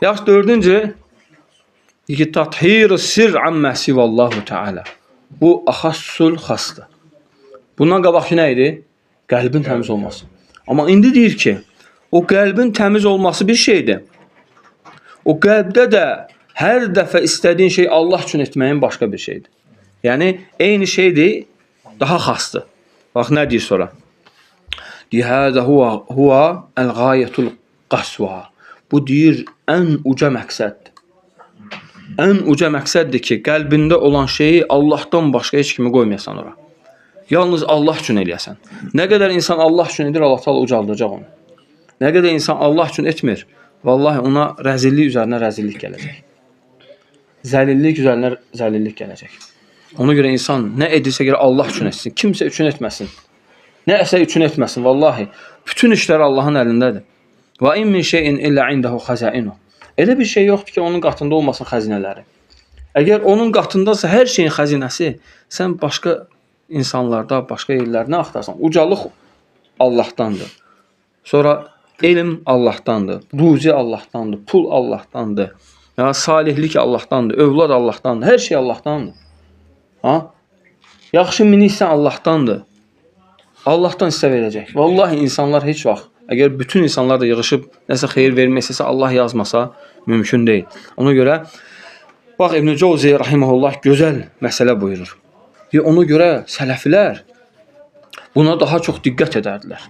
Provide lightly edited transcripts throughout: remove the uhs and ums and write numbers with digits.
Yaxşı, dördüncü, tathir sir amma sivallahu Teala. Bu axassul xasdır. Bundan qabaqki nə idi? Qəlbin təmiz olması. Amma indi deyir ki, o qəlbin təmiz olması bir şeydir. O qəlbdə də hər dəfə istədiyin şey Allah üçün etməyin başqa bir şeydir. Yəni, eyni şeydir, daha xasdır. Bax, nə deyir sonra? Həzə huva əl-qayetul qasva. Bu deyir, ən uca məqsəddir. Ən uca məqsəddir ki, qəlbində olan şeyi Allahdan başqa heç kimi qoymayasan ora. Yalnız Allah üçün eləyəsən. Nə qədər insan Allah üçün edir, Allah Teala ucaldıracaq onu. Nə qədər insan Allah üçün etmir, vallahi ona rəzillik üzərinə rəzillik gələcək. Zəlillik üzərinə zəlillik gələcək. Ona görə insan nə edirsə görə Allah üçün etsin, kimsə üçün etməsin. Nə əsə üçün etməsin, vallahi. Bütün işlər Allahın əlindədir. Və in min şeyin illə indahu xəzainu. Elə bir şey yoxdur ki, onun qatında olmasın xəzinələri. Əgər onun qatındasa hər şeyin xəzinəsi, sən başqa insanlarda, başqa yerlərdə axtarsan. Ucalıq Allahdandır. Sonra elm Allahdandır. Ruzi Allahdandır. Pul Allahdandır. Ya, salihlik Allahdandır. Övlad Allahdandır. Hər şey Allahdandır. Ha? Yaxşı miniksən Allahdandır. Allahdan istə verəcək. Vallahi insanlar heç vaxt, əgər bütün insanlar da yığışıb nəsə xeyir vermək Allah yazmasa, mümkün deyil. Ona görə, bax, İbn-i Cavzi rahimehullah gözəl məsələ buyurur. Ona görə sələflər buna daha çox diqqət edərdilər.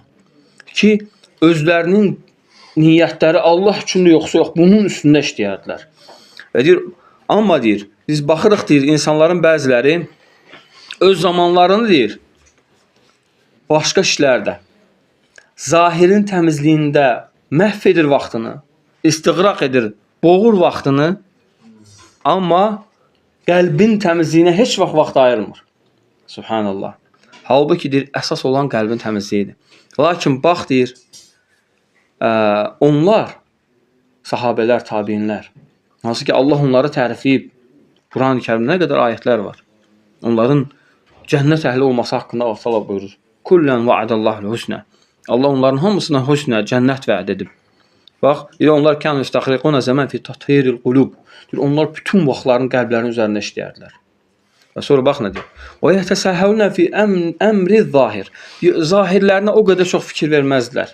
Ki, özlərinin niyyətləri Allah üçündür, yoxsa yox, bunun üstündə işləyərdilər. Və deyir, amma deyir, biz baxırıq, deyir, insanların bəziləri öz zamanlarını, deyir, başqa işlərdə, zahirin təmizliyində məhv edir vaxtını, istiğraq edir, boğur vaxtını, amma qəlbin təmizliyinə heç vaxt ayırmır. Subhanallah. Halbuki deyir, əsas olan qəlbin təmizliyidir. Lakin bax, deyir, onlar, sahabələr, tabiinlər, hansı ki Allah onları tərifləyib, Quran-ı Kərimdə nə qədər ayətlər var. Onların cənnət əhli olması haqqında Allah təala buyurur. Kullən va'adallahu husnə. Allah onların hamısına husnə, cənnət vəd edib. Bax, onlar kanu yestəxriquna zaman fi tathiril qulub. Onlar bütün vaxtlarını qəlblərin üzərində işləyərdilər. Və sonra bax nə deyir? Və yətəsəhhəvnə fi əmri zahir. Zahirlərinə o qədər çox fikir verməzdilər.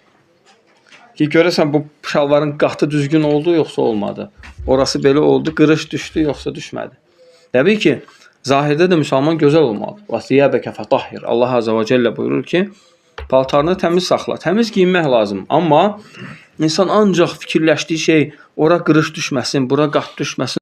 Ki, görəsən bu şalvarın qatı düzgün oldu, yoxsa olmadı. Orası belə oldu, qırış düşdü, yoxsa düşmədi. Təbii ki, zahirdə də müsəlman gözəl olmalı. Və siyəbəkə fətahhir. Allah Azə və Cəllə buyurur ki, paltarını təmiz saxla, təmiz giyinmək lazım. Amma insan ancaq fikirləşdiyi şey, ora qırış düşməsin, bura qat düşməsin.